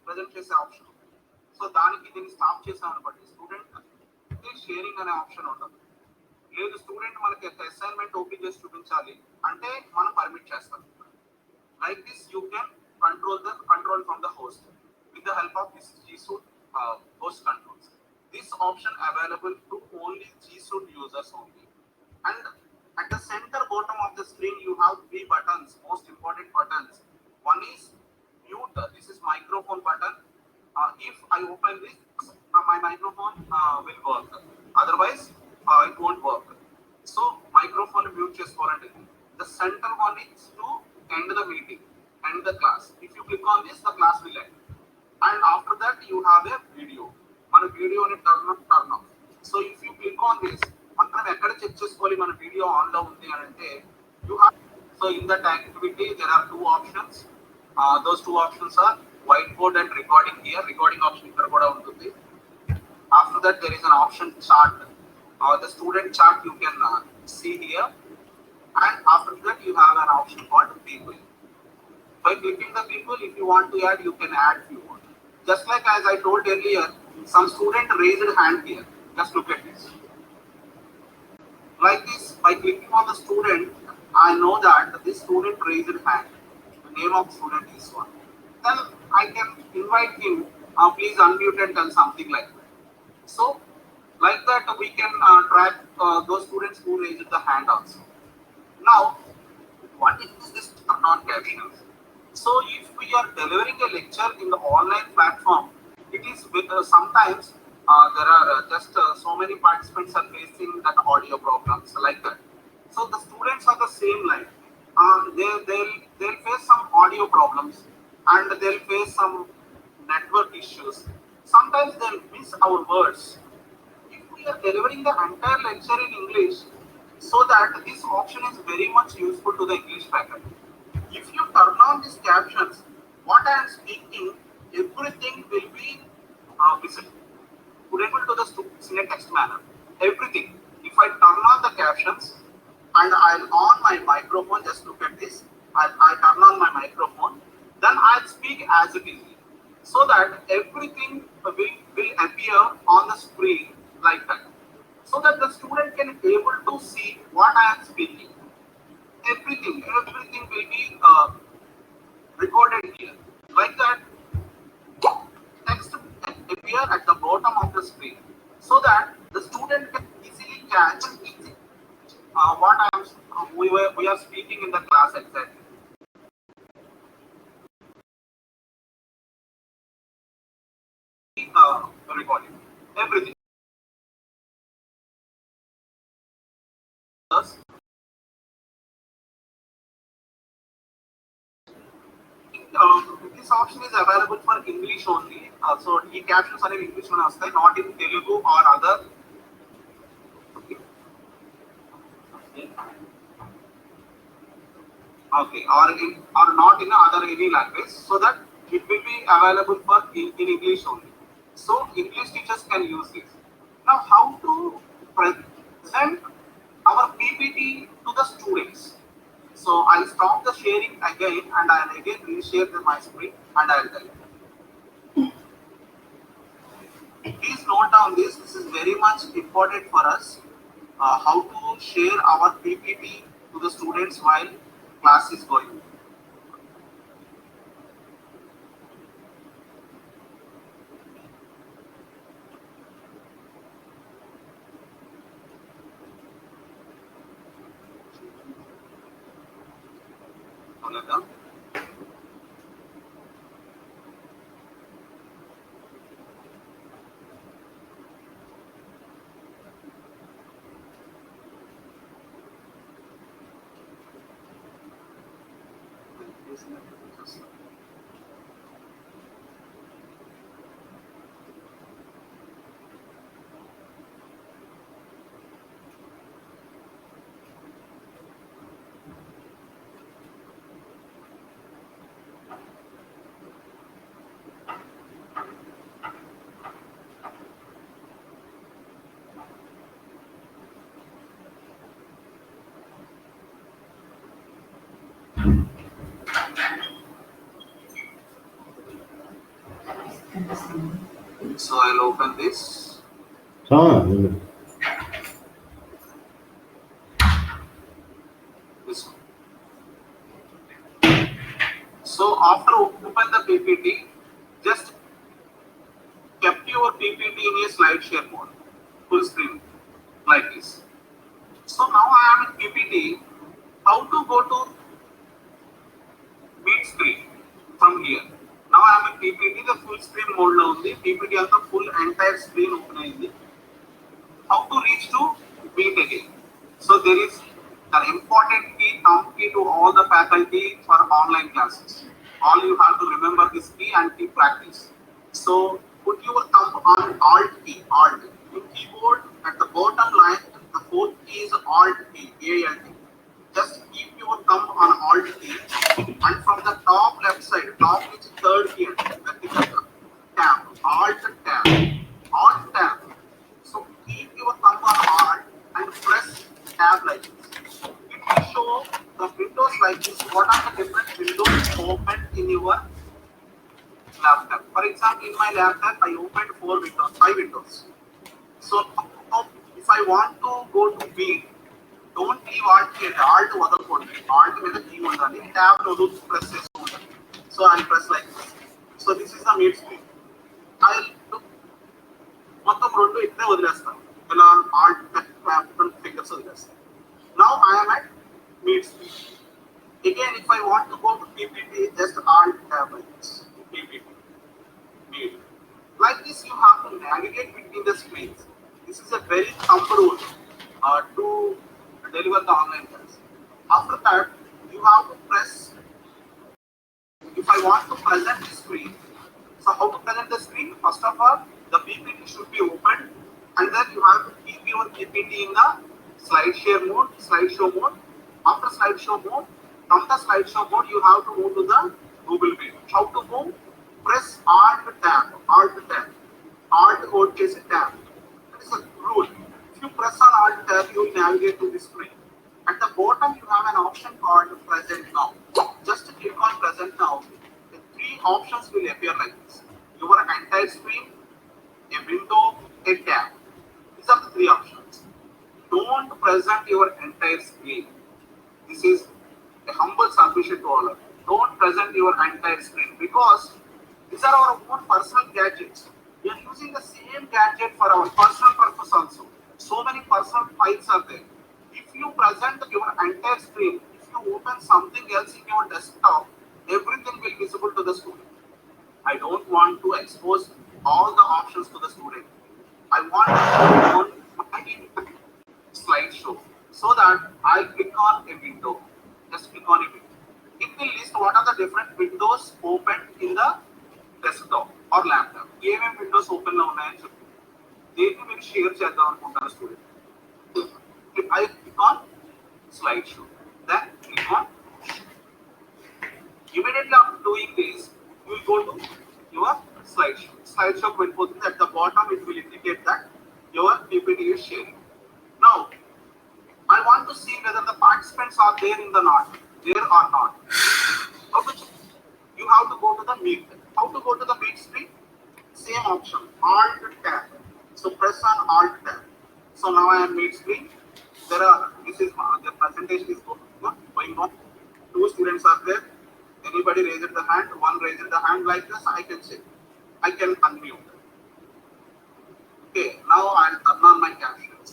Present చేసే option. So దానికి దీన్ని స్టాప్ చేసామనుకోండి, స్టూడెంట్ షేరింగ్ అనే ఆప్షన్ ఉండదు. లేదు స్టూడెంట్ మనకి అసైన్మెంట్ ఓపెన్ చేసి చూపించాలి అంటే మనం పర్మిట్ చేస్తాం. Like this you can control from the host with the help of this G Suite host controls. This option available to only G Suite users only. And at the center bottom of the screen you have three buttons, most important buttons. One is mute. This is microphone button. If I open this, my microphone will work. Otherwise, it won't work. So microphone mute చేసుకోవాలండి. The center one is to end the meeting, end the class. If you click on this, the class will end. And after that, you have a video. మన వీడియోని turn off. So if you click on this, మనం ఎక్కడ check చేసుకోవాలి మన video on లో ఉంది అని అంటే you have. So in that activity, there are two options. Those two options are whiteboard and recording. Here recording option ఇక్కడ కూడా ఉంటుంది. After that, there is an option chart. The student chart you can see here. And after that, you have an option called people. By clicking the people, if you want to add, you can add if you want. Just like as I told earlier, some student raised hand here. Just look at this. Like this, by clicking on the student, I know that this student raised hand. The name of student is one. Then I can invite him. Please unmute and tell something like that. So, like that, we can track those students who raised the hand also. Now, what is this turn-on captions? So, if we are delivering a lecture in the online platform, it is with sometimes there are just so many participants are facing that audio problems like that. So, the students are the same line. They'll face some audio problems and they'll face some network issues. Sometimes they'll miss our words. If we are delivering the entire lecture in English, so that this option is very much useful to the English faculty. If you turn on these captions, what I am speaking, everything will be visible, putable to the students in a text manner. Everything. If I turn on the captions and I'll on my microphone, just look at this. I turn on my microphone, then I'll speak as it is, so that everything will appear on the screen like that. So that the student can be able to see what I am speaking. Everything will be recorded here. Like that, text can appear at the bottom of the screen, so that the student can easily catch what we are speaking in the class exactly. Recording everything. This option is available for English only. So the captions are in English only, not in Telugu or other. Okay, or not in other any language, so that it will be available for in English only. So English teachers can use this. Now, how to present our PPT to the students? So I'll stop the sharing again and I'll again reshare my screen and I'll tell you. Please note down this. This is very much important for us. How to share our PPT to the students while class is going. So I'll open this. So, This one. So after open the PPT, just kept your PPT in a slide share mode, full screen, like this. So now I am in PPT. How to go to meet screen from here? Now I am in PPT, the full screen mode lo undi. PPT anta full entire screen open ayindi. How to reach to meet again? So there is an important key, thumb key to all the faculty for online classes. All you have to remember this key and keep practice. So put your thumb on Alt key, Alt. In keyboard at the bottom line, the fourth key is Alt key, ALT. Just keep your thumb on Alt key, and from the top left side, top is third key, vertical tab, Alt tab, Alt tab. So keep your thumb on Alt and press tab like this. It will show the windows like this. What are the different windows open in your laptop? For example, in my laptop, I opened 5 windows. So if I want to go to B, don't leave Alt key. Alt వదలకూడదు. Alt మీద key ఉండాలి. Tab వదులు press చేస్తూ ఉండాలి. So I'll press like this. So this is the meet screen. I'll మొత్తం రెండు ఇక్కడే వదిలేస్తాను. ఇలా Alt రెండు ఫింగర్స్ వదిలేస్తాను. Now I am at meet screen. Again, if I want to go to PPT, just Alt tab like this. PPT. Meet. Like this, you have to navigate between the screens. This is a very thumb rule to deliver the online class. After that, you have to press. If I want to present the screen, so how to present the screen? First of all, the PPT should be opened, and then you have to keep your PPT in the slideshow mode. After slideshow mode, from the slideshow mode, you have to move to the Google Meet. How to move? Press Alt tab, Alt hold chase tab. That is a rule. If you press on Alt tab, you will navigate to this screen. At the bottom, you have an option called Present Now. Just click on Present Now. The 3 options will appear like this. Your entire screen, a window, a tab. These are the 3 options. Don't present your entire screen. This is a humble submission to all of you. Don't present your entire screen because these are our own personal gadgets. We are using the same gadget for our personal purpose also. So many personal files are there. If you present your entire screen, if you open something else in your desktop, everything will be visible to the student. I don't want to expose all the options to the student. I want to show on my slideshow so that I click on a window. Just click on a window. It will list what are the different windows opened in the desktop or laptop. ఏమేమి Windows open లో ఉన్నాయని చెప్పి దేన్ని మీరు share చేద్దాం అనుకుంటారు student. I click on slideshow. Then click on immediately after doing this, you will go to your slideshow. Slideshow will put at the bottom, it will indicate that your PPT is sharing. Now, I want to see whether the participants are there or not. How to check? You have to go to the meet. How to go to the meet screen? Same option, Alt tab. So press on Alt tab. So now I am meet screen. The presentation is going on. 2 students are there. Anybody raised the hand? One raised the hand like this. I can say. I can unmute. Okay. Now I'll turn on my captions.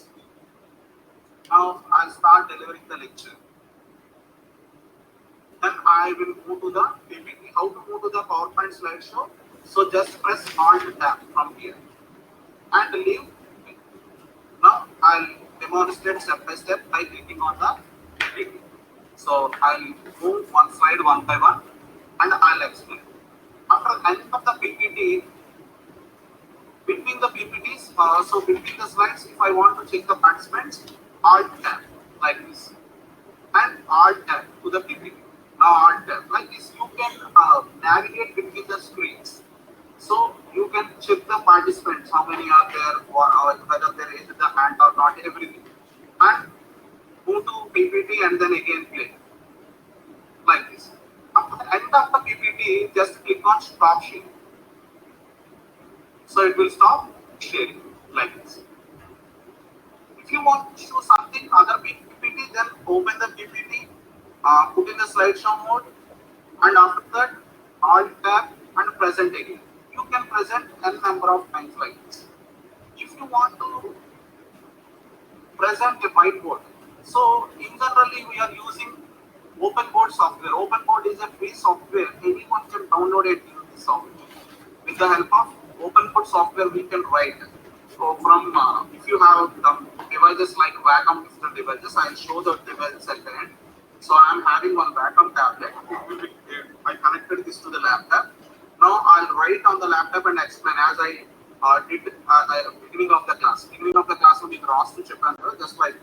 Now I'll start delivering the lecture. Then I will move to the PPT. How to move to the PowerPoint slideshow? So just press Alt tab from here and leave. Now I'll demonstrate step by step by clicking on the PPT. So I'll move one slide one by one and I'll explain. After the end of the PPT, between the PPTs, so between the slides, if I want to check the participants, Alt tab like this and Alt tab to the PPT. Now Alt tab like this, you can navigate between the screens. So you can check the participants, how many are there, or whether they raised the hand or not, everything. And move to PPT and then again play. Like this. After the end of the PPT, just click on Stop Sharing. So it will stop sharing like this. If you want to show something other PPT, then open the PPT, put in the slideshow mode, and after that, Alt tab and present again. You can present n number of times like this. If you want to present a whiteboard, so in generally we are using OpenBoard software. OpenBoard is a free software. Anyone can download it in this software. With the help of OpenBoard software, we can write. So from if you have the devices like Wacom digital devices, I'll show the devices at the end. So I'm having one Wacom tablet. I connected this to the laptop. Now I'll write on the laptop and explain as I did at the beginning of the class. Beginning of the class will be cross to Japan, just like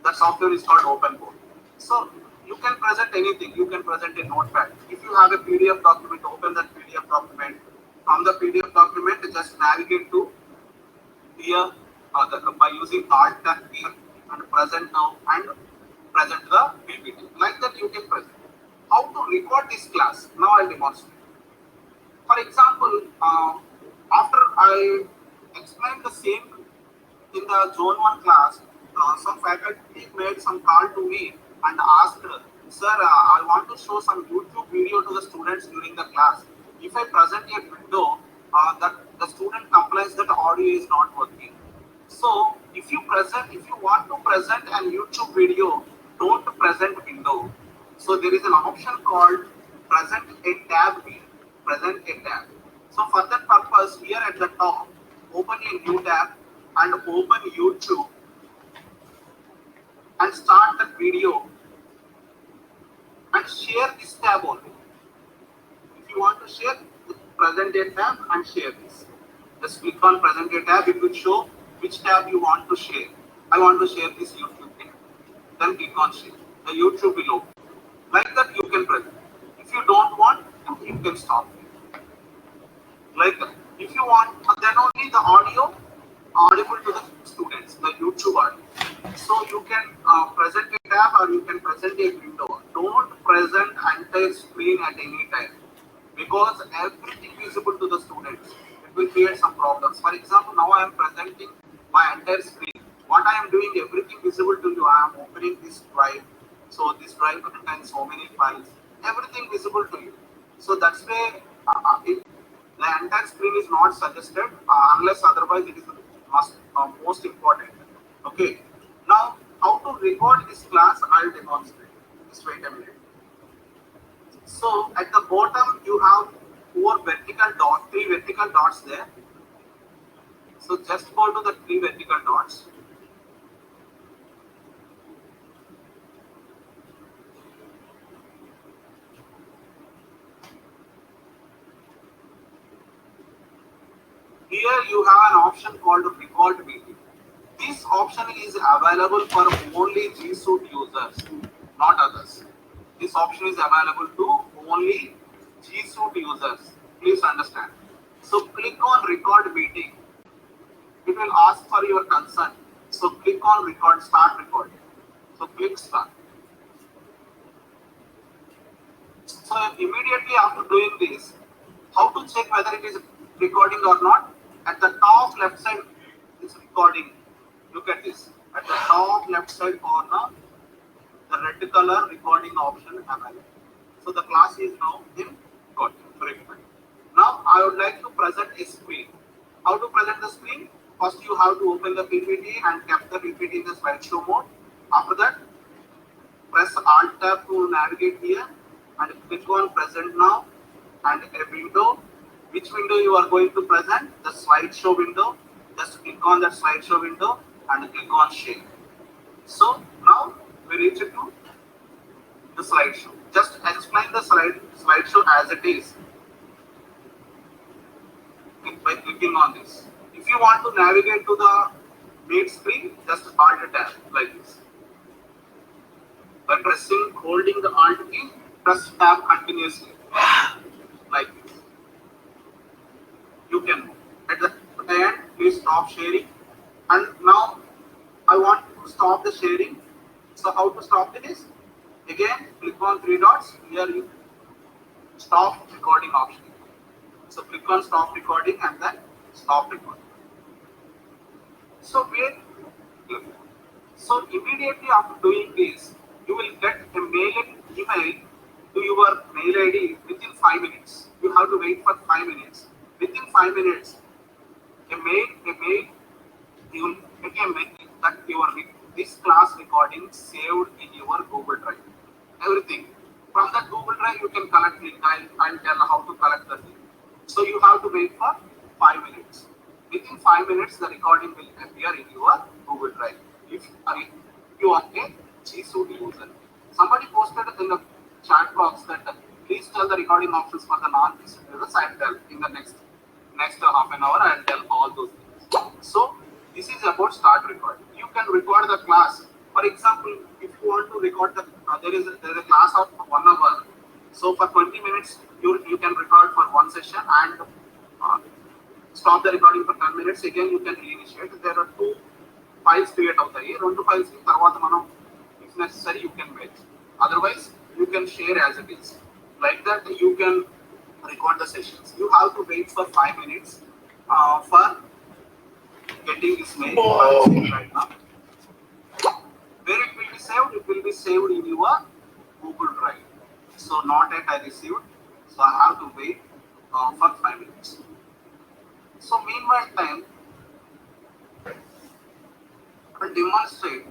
that software is called OpenBoard. So you can present anything. You can present a notepad. If you have a PDF document, open that PDF document. From the PDF document, just navigate to here by using Alt tab here and present now and present the PPT. Like that you can present. How to record this class? Now I'll demonstrate. For example, after I explained the same in the Zone 1 class, some faculty made some call to me and asked, sir, I want to show some YouTube video to the students during the class. If I present a window, that the student complains that audio is not working. So if you want to present a YouTube video, don't present window. So there is an option called present a tab here. Present a tab. So for that purpose, here at the top, open a new tab and open YouTube and start the video and share this tab only. If you want to share, present a tab and share this. Just click on present a tab. It will show which tab you want to share. I want to share this YouTube tab. Then click on share. The YouTube will open. Like that you can present. If you don't want, you can stop it. Like that. If you want, then only the audio audible to the students, the YouTube audio. So you can present a tab or you can present a window. Don't present entire screen at any time because everything visible to the students. It will create some problems. For example, now I am presenting my entire screen. What I am doing, everything visible to you. I am opening this drive. So this drive contains so many files. Everything visible to you. So that's why the entire screen is not suggested unless otherwise it is most important. Okay. Now, how to record this class? I'll demonstrate. Just wait a minute. So at the bottom you have three vertical dots there. So just go to the three vertical dots. Here you have an option called record meeting. This option is available for only G Suite users, not others. This option is available to only G Suite users. Please understand. So click on record meeting. It will ask for your consent. So click on record, start recording. So click start. So immediately after doing this, how to check whether it is recording or not? At the top left side is recording. Look at this. At the top left side corner, the red color recording option available. So the class is now in recording. Now I would like to present a screen. How to present the screen? First you have to open the PPT and keep the PPT in the slideshow mode. After that, press Alt tab to navigate here and click on present now and a window. Which window you are going to present? The slideshow window. Just click on that slideshow window and click on share. So now we reach to the slideshow. Just explain the slideshow as it is by clicking on this. If you want to navigate to the main screen, just Alt tab like this. By holding the Alt key, press tab continuously like this. You can at the end please stop sharing. And now I want to stop the sharing. So how to stop it is, again click on three dots. Here you stop recording option. So click on stop recording and then Stop recording. So wait. So immediately after doing this, you will get a email to your mail ID within 5 minutes. You have to wait for 5 minutes. Within 5 minutes, a mail, you will get a mail that this class recording saved in your Google Drive. Everything. From that Google Drive, you can collect link. I'll tell how to collect the link. So you have to wait for 5 minutes. Within 5 minutes, the recording will appear in your Google Drive. If you are a G-Suite user. Somebody posted in the chat box that please tell the recording options for the non-G-Suite users. I'll tell in the next half an hour. I'll tell all those things. So this is about start recording. You can record the class. For example, if you want to record there is a class of 1 hour. So for 20 minutes, you can record for one session and stop the recording for 10 minutes. Again, you can reinitiate. There are 2 files create అవుతాయి. 2 files తర్వాత మనం if necessary you can wait. Otherwise, you can share as it is. Like that, you can record the sessions. You have to wait for 5 minutes for getting this mail right now. Where it will be saved? It will be saved in your Google Drive. So not yet I received. So I have to wait for 5 minutes. So meanwhile time, I demonstrate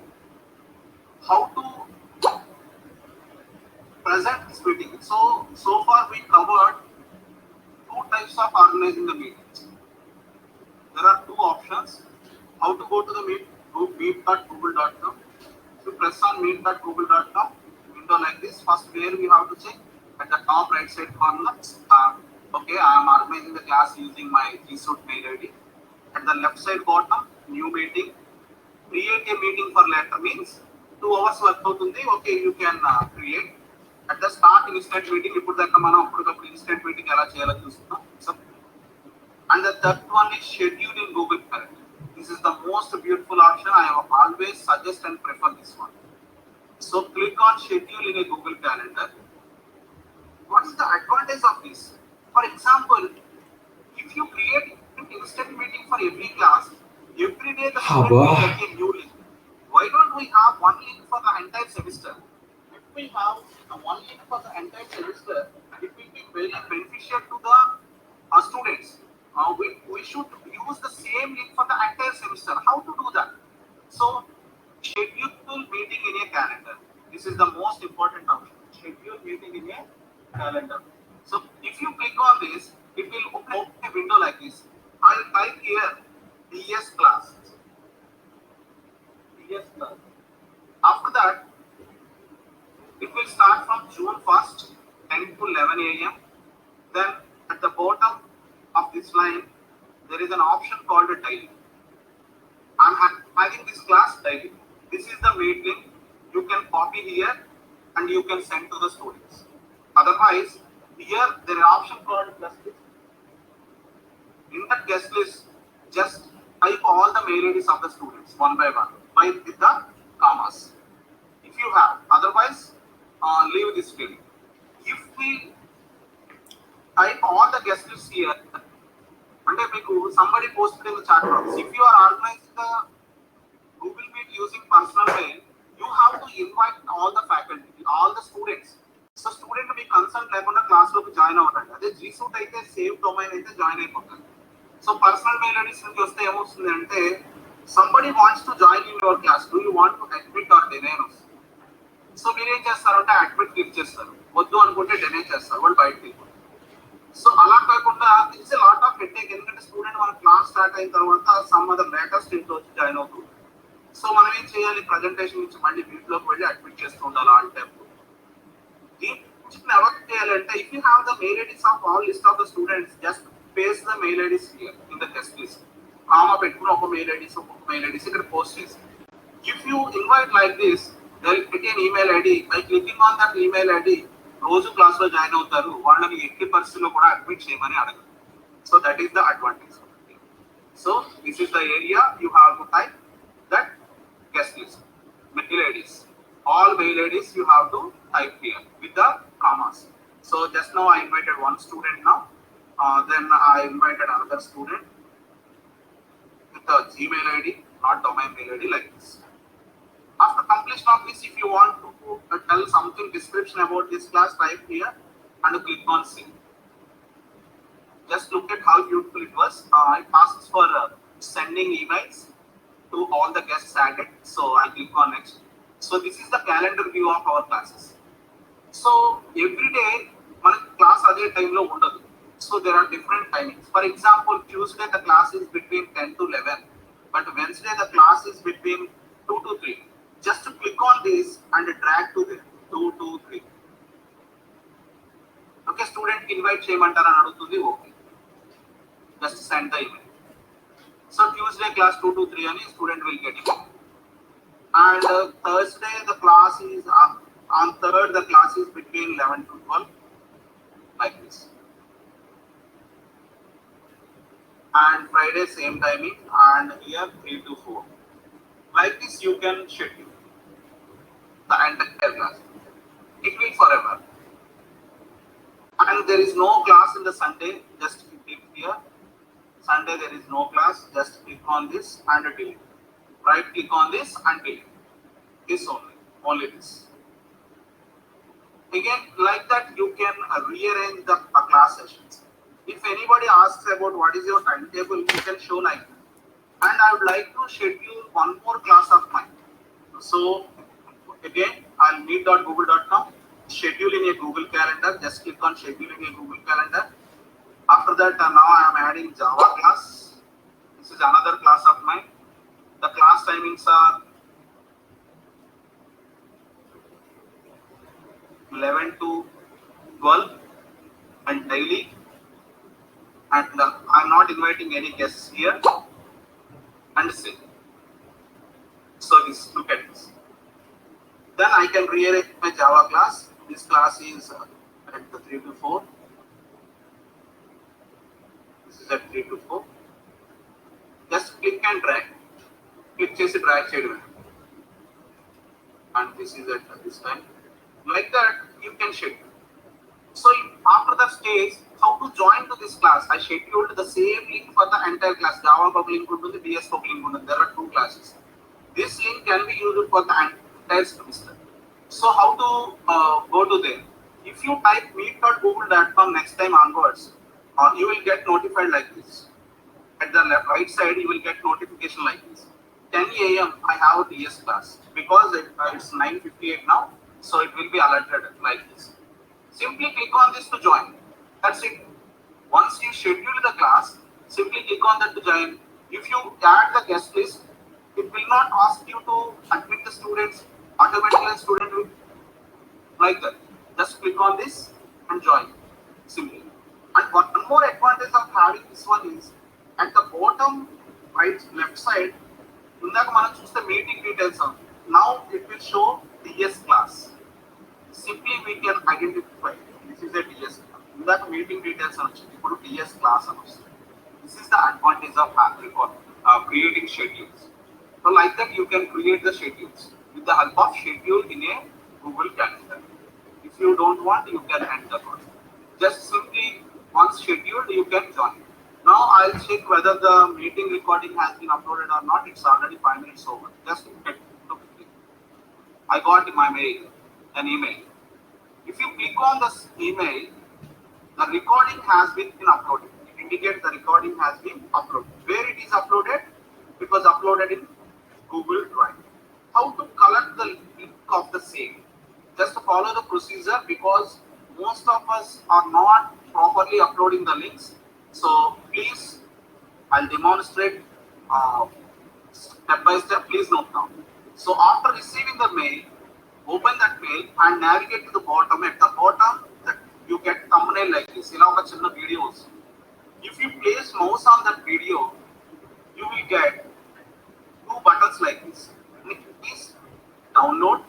how to present this meeting. So far we covered 2 types of organizing the meetings. There are 2 options. How to go to the meet.google.com. So press on meet.google.com, window like this. First, where we have to check at the top right side corner. Okay, I am organizing the class using my G-Suite mail ID. At the left side bottom, new meeting. Create a meeting for later means 2 hours work అవుతుంది. Okay, you can create. At the start instant meeting, ఇప్పుడు దాకా మనం అప్పటికప్పుడు instant meeting ఎలా చేయాలో చూస్తున్నాం. So, and the third one is schedule in Google Calendar. This is the most beautiful option. I always suggest and prefer this one. So click on schedule in a Google Calendar. What is the advantage of this? For example, if you create an instant meeting for every class, every day the student will get a new link. Why don't we have one link for the entire semester? If we have one link for the entire semester, it will be very beneficial to the students. We should use the same link for the entire semester. How to do that? So schedule meeting in a calendar. This is the most important option. Schedule meeting in a calendar. So if you click on this, it will open a window like this. I'll type here DS class. DS class. After that, it will start from June 1st, 10 to 11 a.m. Then at the bottom of this line, there is an option called a daily. I'm having this class daily. This is the main link. You can copy here and you can send to the students. Otherwise, here there is an option called guest list. In that guest list, just type all the mail IDs of the students one by one, with the commas. If you have, otherwise, leave this field. If we type all the guest lists here, and somebody posted in the chat box, if you are organizing the Google Meet using personal mail, you have to invite all the faculty, all the students. So student me consult లేకుండా class లోకి join అవ్వరండి. అదే G-Suite అయితే save domain అయితే join అయిపోతుంది. So personal mail IDs నుంచి వస్తే ఏమొస్తుంది అంటే somebody wants to join in your class, do you want to admit or deny? So మీరు ఏం చేస్తారంటే అడ్మిట్ క్లిక్ చేస్తారు, వద్దు అనుకుంటే డెనై చేస్తారు, వాళ్ళు బయటకు వెళ్ళిపోతారు. సో అలా కాకుండా it's a lot of headache. ఎందుకంటే స్టూడెంట్ మన క్లాస్ స్టార్ట్ అయిన తర్వాత సమ్ అదర్ లేటెస్ట్ ఇంట్లో వచ్చి జాయిన్ అవుతుంది. సో మనం ఏం చేయాలి, ప్రజెంటేషన్ నుంచి మళ్ళీ వీటిలోకి వెళ్ళి అడ్మిట్ చేస్తూ ఉండాలి ఆల్ టైం. ఎవరు చేయాలంటే if you have the mail IDs of all list of the students, just paste the mail IDs here in the guest list. Comma పెట్టుకుని ఒక మెయిల్ ఐడీస్ ఇక్కడ పోస్ట్ చేసి, if you invite like this, they will get an email ID. By clicking on that email ID రోజు class లో join అవుతారు, వాళ్ళని ఎట్టి పరిస్థితుల్లో కూడా అడ్మిట్ చేయమని అడగదు. So that is the advantage. So this is the area you have to type that guest list, mail IDs, all mail IDs you have to type here with the commas. So just now I invited one student now, then I invited another student. Gmail ID, not domain mail ID like this. After completion of this, if you want to tell something description about this class, type here and click on save. Just look at how beautiful it was. It asks for sending emails to all the guests added. So I click on next. So this is the calendar view of our classes. So every day, మన class అదే టైంలో ఉండదు. So there are different timings. For example, Tuesday the class is between 10 to 11, but Wednesday the class is between 2 to 3. Just to click on this and drag to the 2 to 3. Okay, student invite చేయమంటారా అని అడుగుతుంది. Okay. Just send the email. So Tuesday class 2 to 3 and student will get it. And Thursday the class is on 3rd the class is between 11 to 12 like this. And Friday same timing and here 3 to 4. Like this you can schedule the entire class. It will forever. And there is no class in the Sunday. Just click here. Sunday there is no class. Just click on this and delete. Right click on this and delete. This only this. Again, like that you can rearrange the class sessions. If anybody asks about what is your timetable, you can show like that. And I would like to schedule one more class of mine. So again, I'll meet.google.com, schedule in a Google Calendar. Just click on schedule in a Google Calendar. After that, now I am adding Java class. This is another class of mine. The class timings are 11 to 12 and daily. And I'm not inviting any guests here. And say. So this, look at this. Then I can rearrange my Java class. This class is at the 3 to 4. This is at 3 to 4. Just click and drag. Click chase drag cheyadame. And this is at this time. Like that you can schedule. So after the stage, how to join to this class? I scheduled the same link for the entire class. Java Pub link ఉంటుంది, BS Pub link ఉంటుంది. There are 2 classes. This link can be used for the entire semester. So how to go to there? If you type meet.google.com next time onwards, you will get notified like this. At the right side, you will get notification like this. 10 a.m. I have a TS class because it's 9:58 now, so it will be alerted like this. Simply click on this to join. That's it. Once you schedule the class, simply click on that to join. If you add the guest list, it will not ask you to admit the students. Automatically, student will like that. Just click on this and join. Simply. And one more advantage of having this one is at the bottom right left side, ఇందాక మనం చూస్తే meeting details on. Now it will show TS class. Simply we can identify this is a TS class. ఇందాక meeting details అని వచ్చింది, ఇప్పుడు TS class అని వస్తుంది. This is the advantage of creating schedules. So like that you can create the schedules with the help of schedule in a Google Calendar. If you don't want, you can end the call. Just simply once scheduled, you can join. Now I'll check whether the meeting recording has been uploaded or not. It's already 5 minutes over. Just look at it. I got my mail, an email. If you click on this email, the recording has been uploaded. It indicates the recording has been uploaded. Where it is uploaded? It was uploaded in Google Drive. How to collect the link of the same? Just follow the procedure because most of us are not properly uploading the links. So please, I'll demonstrate step by step. Please note down. So after receiving the mail, open that mail and navigate to the bottom. At the bottom, you get thumbnail like this. ఇలా ఒక చిన్న video వస్తుంది. If you place mouse on that video, you will get 2 buttons like this. One is download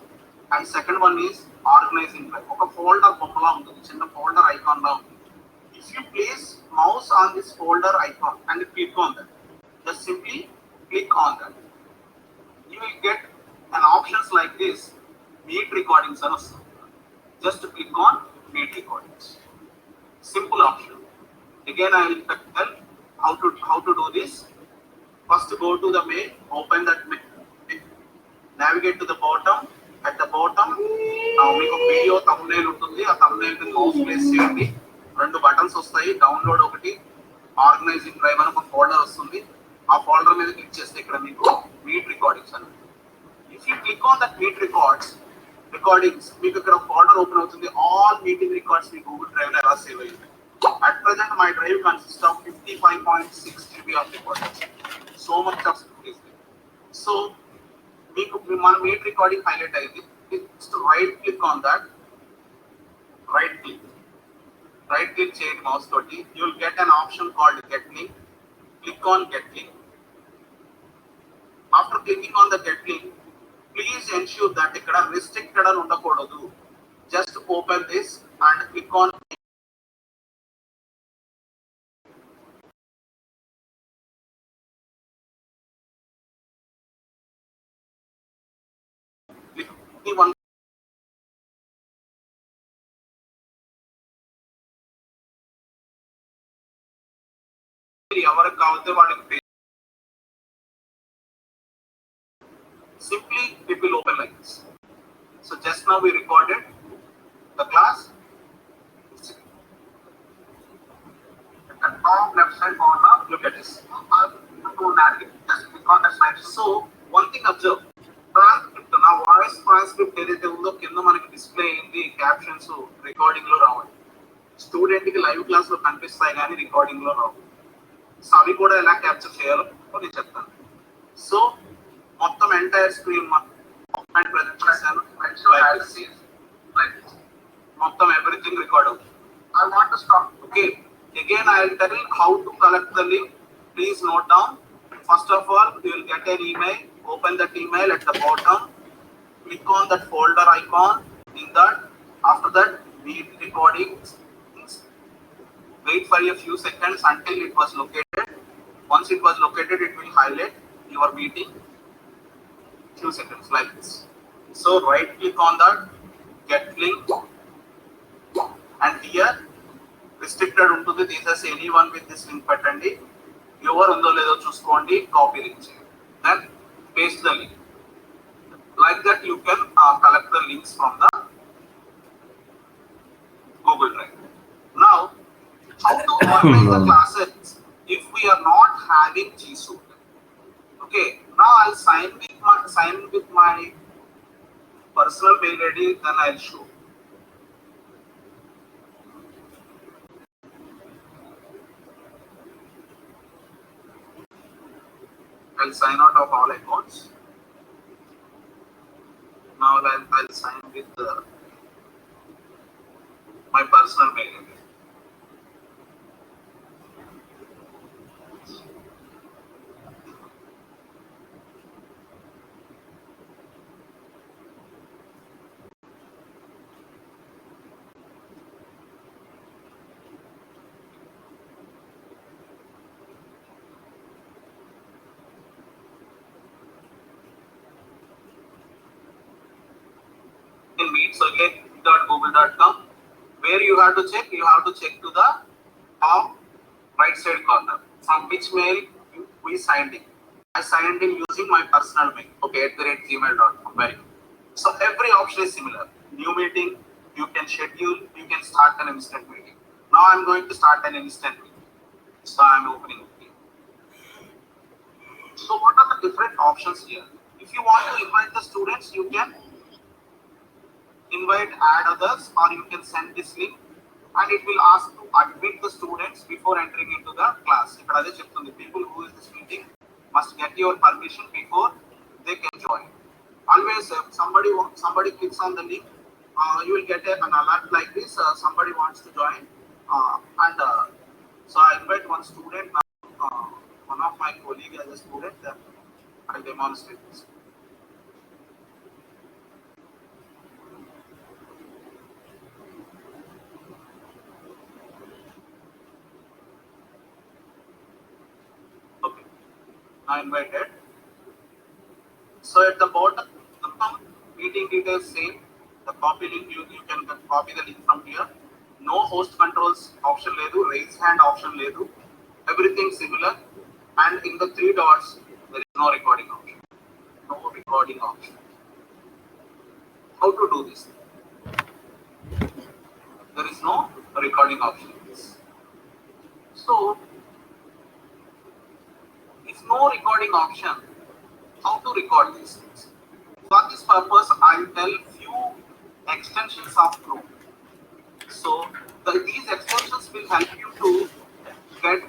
and second one is organizing file. ఒక folder బొమ్మలా ఉంటుంది, చిన్న folder icon లా ఉంటుంది. If you place mouse on this folder icon and click on that, just simply click on that, you will get an options like this, meet recordings and just click on meet recordings. Simple option. Again, I will tell how to do this. First go to the mail, open that mail, navigate to the bottom. At the bottom, మీకు video thumbnail ఉంటుంది. ఆ thumbnail ని mouse place చేయండి. రెండు buttons వస్తాయి. Download ఒకటి, organising drive అని ఒక ఫోల్డర్ వస్తుంది. ఆ ఫోల్డర్ మీద క్లిక్ చేస్తే ఇక్కడ మీకు మీట్ రికార్డింగ్స్ అని. If you click on that meet recordings మీకు ఇక్కడ ఫోల్డర్ ఓపెన్ అవుతుంది. ఆల్ మీటింగ్ రికార్డ్స్ మీ గూగుల్ డ్రైవ్ లో ఎలా సేవ్ అయ్యింది. At present, my drive consists of 55.6 GB of recordings. So much of space. So, my meet recording highlight ID. Just right click on that. Right click change mouse toti. You will get an option called Get Link. Click on Get Link. After clicking on the Get Link, please ensure that ikkada restricted అని ఉండకూడదు. Just open this and click on one. ఎవరికి కావాలంటే వాళ్ళకి simply it will open like this. So just now we recorded the class. At the top left side corner, look at this. To navigate, just click on the slide. So one thing observe. Transcript నా voice transcript ఏదైతే ఉందో కింద మనకి display అయింది. Captions recording లో రావాలి. Student కి live class లో కనిపిస్తాయి కానీ రికార్డింగ్ లో రావు. సో అవి కూడా ఎలా క్యాప్చర్ చేయాలో నేను చెప్తాను. సో మొత్తం ఎంటైర్ స్క్రీన్ ప్రెజెంట్ చేశాను. మొత్తం ఎవ్రీథింగ్ రికార్డ్ అవుతుంది. I want to stop. Okay, again I will tell how to collect the link. Please note down. First of all, you will get an email. Open that email at the bottom. Click on that folder icon. In that, after that, read recording. Wait for a few seconds until it was located. Once it was located, it will highlight your meeting. Few seconds like this. So right click on that, get link, and here restricted ఉంటుంది. This anyone with this link పెట్టండి. ఎవరు ఉందో లేదో చూసుకోండి. Copy link చేయండి. Then paste the link. Like that you can collect the links from the Google Drive. Now, how to organize the classes if we are not having G Suite? Okay, now I'll sign with my personal mail ID. Then I'll show. I'll sign out of all accounts. Now I'll sign with my personal mail ID. In meets.google.com, where you have to check to the top right side corner from which mail we signed in. I signed in using my personal mail, okay, @gmail.com. Very good. So every option is similar. New meeting, you can schedule, you can start an instant meeting. Now I'm going to start an instant meeting. So I'm opening it. So what are the different options here? If you want to invite the students, you can invite, add others, or you can send this link and it will ask to admit the students before entering into the class. Ikkada ade cheptundi, people who is this meeting must get your permission before they can join. Always if somebody clicks on the link, you will get an alert like this. Somebody wants to join, so I invite one student now. One of my colleagues as a student, then I'll demonstrate this. I invited. So at the bottom, the meeting details same. The copy link, you can copy the link from here. No host controls option ledu, raise hand option ledu. Everything similar. and in the three dots there is no recording option. No recording option. How to do this? There is no recording option. So, if no recording option, how to record these things? For this purpose, I will tell few extensions of Chrome. So, these extensions will help you to get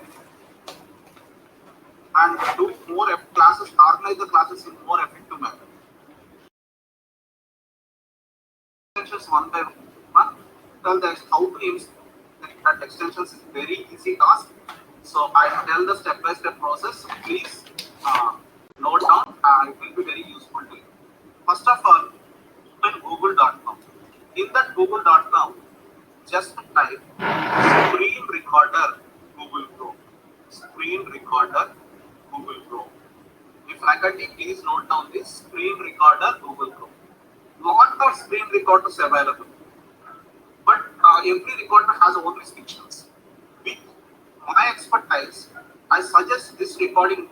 and do more classes, organize the classes in more effective manner. Extensions one by one. Tell that how to install that extensions is very easy task. So I tell the step-by-step process. Please note down. It will be very useful to you. First of all, open google.com. In that google.com, just type screen recorder Google Chrome. Screen recorder Google Chrome. If faculty, please note down this screen recorder Google Chrome. Lot of screen recorders available, but every recorder has own restrictions. With my expertise, I suggest this recorder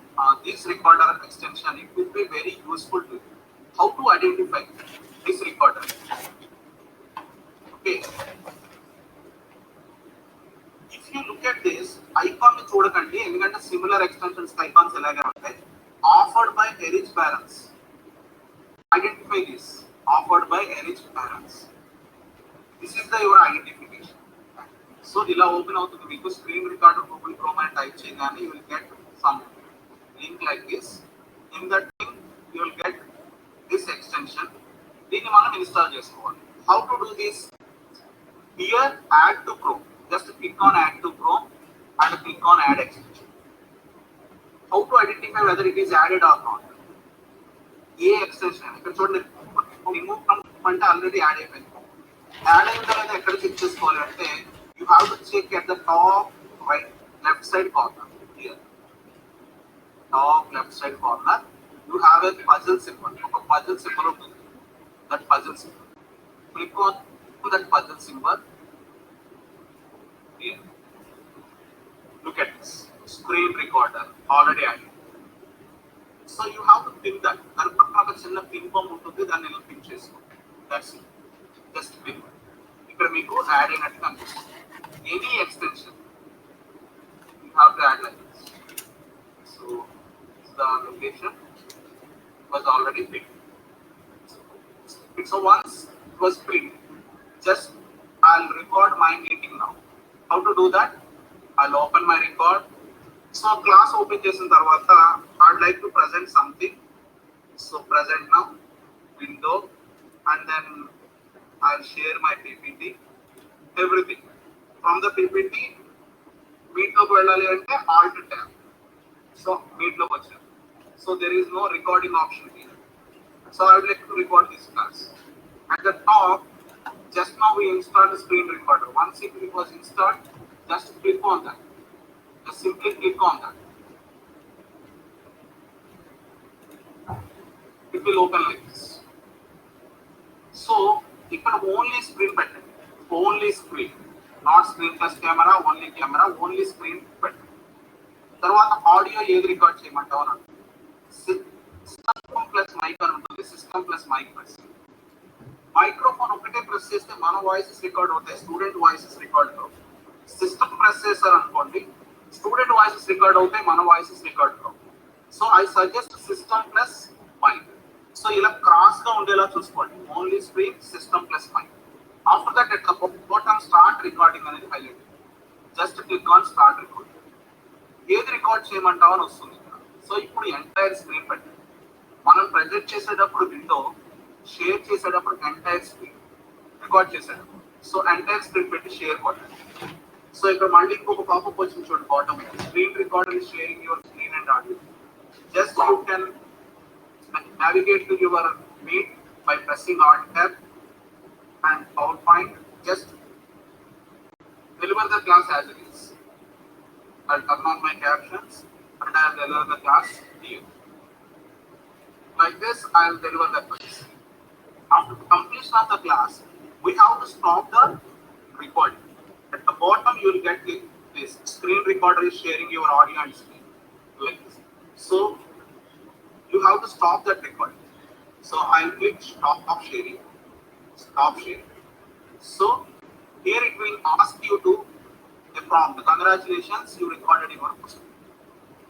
extension. It will be very useful to you. How to identify this recorder? Okay. If you look at this icon, చూడకండి ఎందుకంటే similar extensions icons ఎలాగే ఉంటాయి. Offered by Erich Barons. Identify this. Offered by Erich Barons. This is your identification. So, ఇలా open అవుతుంది మీకు screen recorder Google chrome అని type చేయగానే you will get some link like this. In that link, you will get this extension. దీన్ని మనం install చేసుకోవాలి. How to do this? Here, add to Chrome. Just click on add to Chrome and click on add extension. How to identify whether it is added or not? A extension ఇక్కడ చూడండి remove from అంటే already add అయిపోయింది. Add అయిన తర్వాత ఎక్కడ check చేసుకోవాలి అంటే you have to check at the top right left side corner. Here top left side corner you have a puzzle symbol. ఒక పజిల్ సింబల్ ఉంటుంది. That puzzle symbol click on that puzzle symbol. Look at this screen recorder already added. So you have to pin that. దాని పక్కన ఒక చిన్న pin బొమ్మ ఉంటుంది, దాన్ని ఇలా పిన్ చేసుకో. That's it. Just pin. ఇక్కడ మీకు యాడ్ అయినట్టు కనిపిస్తుంది. Any extension you have to add like this. So the location was already pinned. So once it was pinned, just I'll record my meeting now. How to do that? I'll open my record. So class open చేసిన తర్వాత I'd like to present something. So present now, window, and then I'll share my PPT, everything. From the PPT, Meet లోకి వెళ్ళాలి అంటే Alt tab. So Meet లోకి వచ్చాను. So there is no recording option here. So I would like to record this class. At the top, just now we installed the screen recorder. Once it was installed, just click on that. Just simply click on that. It will open like this. So, ఇక్కడ only screen పెట్టండి. Only screen. Not screen plus camera, only screen పెట్టండి. తర్వాత audio ఏది record చేయమంటావు అని అంటుంది. System plus mic అని ఉంటుంది. System plus mic press. Microphone ఒకటే ప్రెస్ చేస్తే మన వాయిసెస్ రికార్డ్ అవుతాయి, స్టూడెంట్ వాయిసెస్ రికార్డ్ అవుతాయి. సిస్టమ్ ప్రెస్ చేశారు అనుకోండి, స్టూడెంట్ వాయిసెస్ రికార్డ్ అవుతాయి, మన వాయిసెస్ రికార్డ్ అవుతాయి. So I suggest system plus mic. So ఇలా క్రాస్ గా ఉండేలా చూసుకోండి. Only screen, system plus mic. After that at the bottom start recording అనేది highlight. Just click on start recording. ఏది record చేయమంటావు అని వస్తుంది ఇక్కడ. సో ఇప్పుడు ఎంటైర్ స్క్రీన్ పెట్టండి. మనం ప్రెజెంట్ చేసేటప్పుడు విండో, షేర్ చేసేటప్పుడు ఎంటైర్ స్క్రీన్, రికార్డ్ చేసేటప్పుడు సో ఎంటైర్ స్క్రీన్ పెట్టి షేర్ కొట్టండి. సో ఇక్కడ మళ్ళీ ఇంకొక పాపప్ వచ్చింది చూడండి bottom. Screen recorder is sharing your screen and audio. Just you can navigate to your Meet by pressing Alt tab and PowerPoint. Just deliver the class as it is. I'll turn on my captions and I'll deliver the class to you. Like this, I'll deliver the class. After completion of the class, we have to stop the recording. At the bottom, you will get this screen recorder is sharing your audio and screen like this. So you have to stop that recording. So I'll click stop sharing. Stop sharing. So here it will ask you to a prompt. Congratulations, you recorded your question.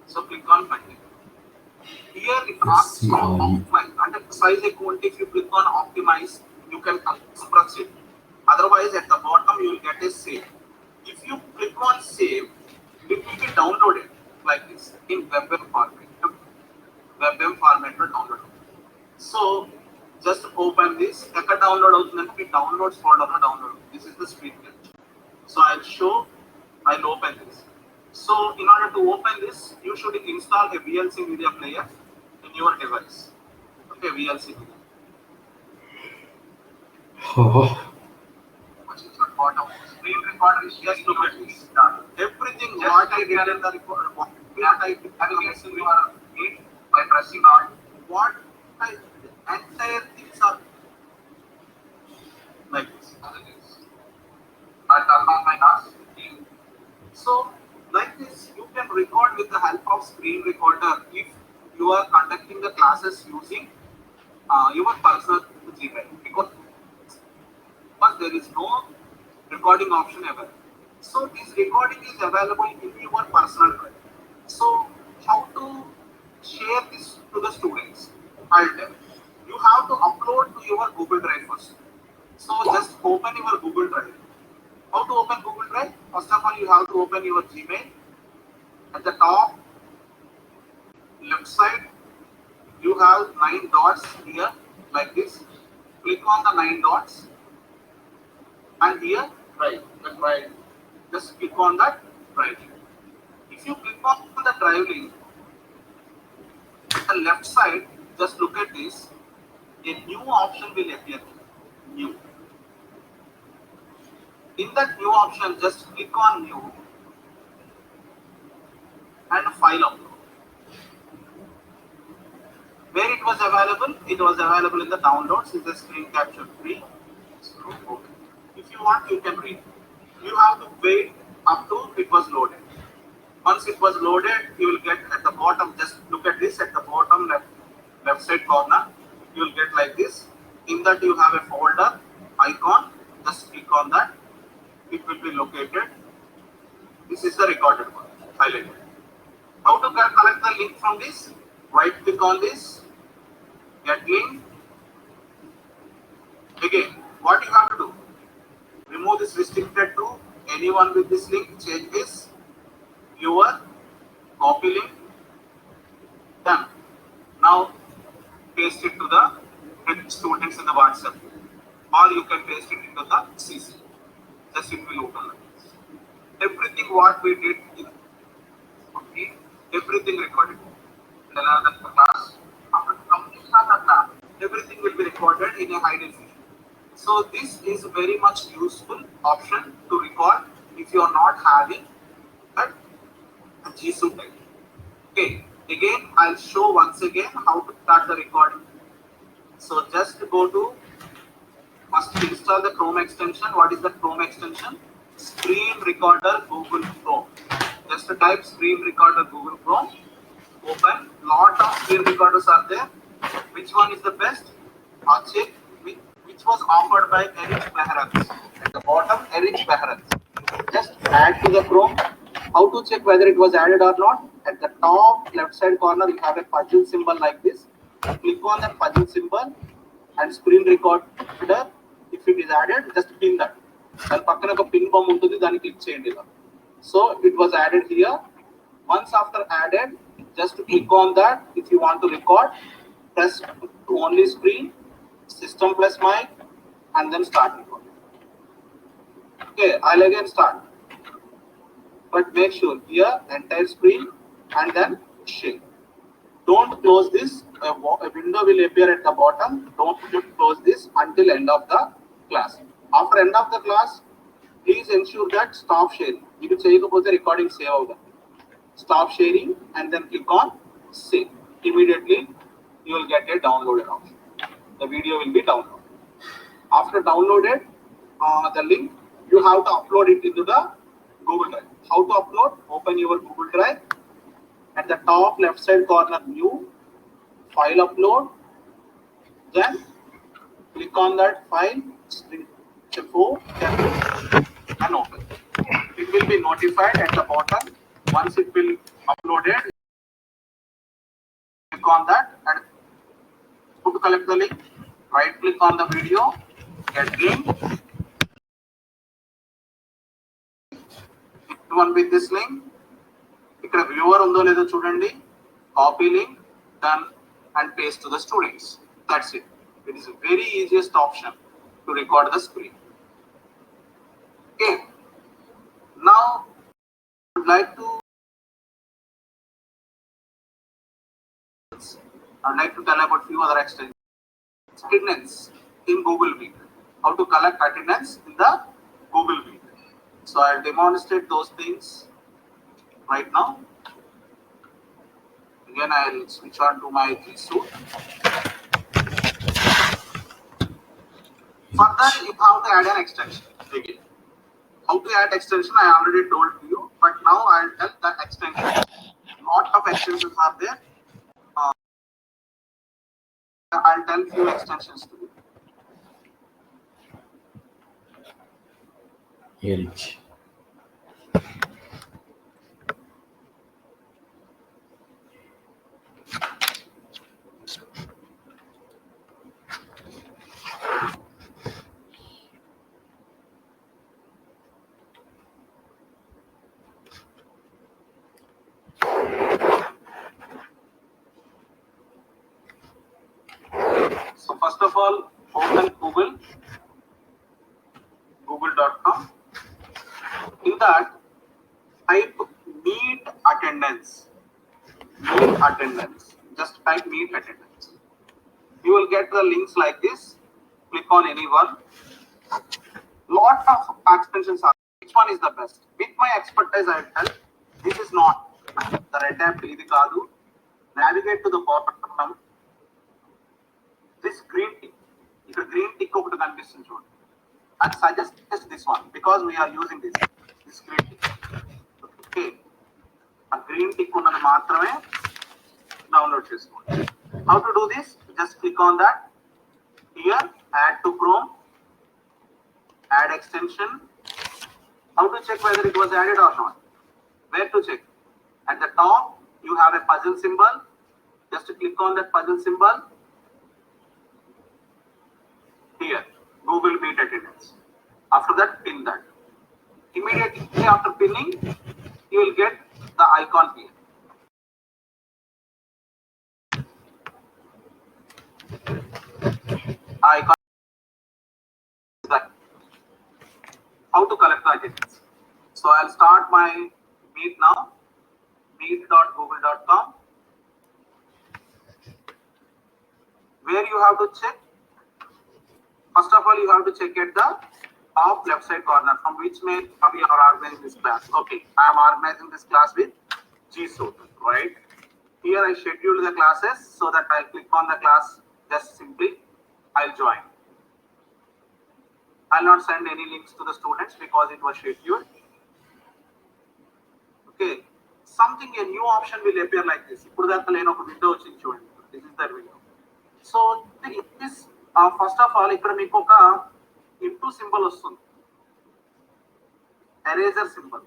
So click on continue. Here it asks to optimize. Under size equal, if you click on optimize, you can compress it. Otherwise, at the bottom you will get a save. If you click on save, it will be downloaded like this in WebM format. WebM format will download. So just open this. Ekka download avutundi downloads folder lo download. This is the screen capture. So I'll open this. So in order to open this, you should install a VLC media player in your device. Okay, VLC media. Screen recorder is just look at this. Everything what I did in the recorder, what I did in your need by pressing on what I entire things are like this. I turn on my NAS. So like this, you can record with the help of screen recorder if you are conducting the classes using your personal Gmail, because but there is no recording option available. So this recording is available in your personal drive. So how to share this to the students? I'll tell you. You have to upload to your Google Drive first. So just open your Google Drive. How to open Google Drive? First of all, you have to open your Gmail. At the top left side, you have 9 dots here like this. Click on the 9 dots. And here, drive. Just click on that drive. If you click on the drive link, at the left side, just look at this. A new option will appear. New. In that new option, just click on new and file upload. Where it was available? It was available in the downloads. It's a screen capture free. Okay. If you want, you can read. You have to wait up to it was loaded. Once it was loaded, you will get at the bottom. Just look at this at the bottom left side corner. You will get like this. In that you have a folder icon. Just click on that. It will be located. This is the recorded one. Highlighted. How to collect the link from this? Right click on this. Get link. Again, what you have to do? Remove this restricted to anyone with this link. Change this. Viewer. Copy link. Done. Now paste it to the students in the WhatsApp. Or you can paste it into the CC. Just it will open like this. Everything what we did in okay, everything recorded. Then the class, after completion of the class, everything will be recorded in a high definition. So this is very much useful option to record if you are not having that G Suite. Okay, again I'll show once again how to start the recording. So just go to first install the Chrome extension. What is the Chrome extension? Screen Recorder Google Chrome. Just type Screen Recorder Google Chrome. Open. Lot of screen recorders are there. Which one is the best? Check which was offered by Erich Behrens. At the bottom, Erich Behrens. Just add to the Chrome. How to check whether it was added or not? At the top left side corner, you have a puzzle symbol like this. Click on that puzzle symbol and screen recorder. If it is added, just pin that. And pakkana oka pin bomb untundi, dani click cheyandi. So it was added here. Once after added, just click on that. If you want to record, press to only screen, system plus mic, and then start recording. Okay, I'll again start. But make sure here entire screen and then share. Don't close this. A window will appear at the bottom. Don't close this until end of the class. After end of the class, please ensure that stop sharing. You can say the recording save out. Stop sharing and then click on save. Immediately you will get a downloaded option. The video will be downloaded. After downloaded the link, you have to upload it into the Google Drive. How to upload? Open your Google Drive at the top left side corner view, file upload, then click on that file, F4, and open. It will be notified at the bottom. Once it will uploaded, click on that and go to collect the link. Right click on the video, get link. One with this link. ఇక్కడ viewer ఉందో లేదో చూడండి. Copy link, done, and paste to the students. That's it. It is a very easiest option to record the screen. Okay. Now, I would like to tell about few other extensions. Attendance in Google Meet. How to collect attendance in the Google Meet. So I'll demonstrate those things right now. Again, I'll switch on to my G Suite. Further, you have to add an extension. Again, how to add extension I already told you, but now I'll tell that extension. Lot of extensions are there. I'll tell few extensions to you. Erich. So first of all, open google.com. In that, type meet attendance. Meet attendance. Just type meet attendance. You will get the links like this. Click on any one. Lot of extensions are. Which one is the best? With my expertise, I will tell. This is not the red tab. Idi kaadu. Navigate to the bottom. This green tick. If a green tick okati kanipistundi chudandi. I suggest this one because we are using this green tick. Okay. A green tick unnadi maatrame download cheskondi. How to do this? Just click on that. Here, add to Chrome. Add extension. How to check whether it was added or not? Where to check? At the top, you have a puzzle symbol. Just click on that puzzle symbol. Here, Google Meet attendance. After that, pin that. Immediately after pinning, you will get the icon here. Icon. How to collect the attendance. So I'll start my Meet now. Meet.google.com. Where you have to check. First of all, you have to check at the top left side corner from which mail we are organizing this class. Okay, I am organizing this class with G Suite, right? Here I schedule the classes so that I'll click on the class. Just simply I'll join. I'll not send any links to the students because it was scheduled. Okay, something a new option will appear like this. Put that lane of window chudandi. This is that window. So this first of all, ఇక్కడ మీకు ఒక into symbol వస్తుంది. Eraser symbol.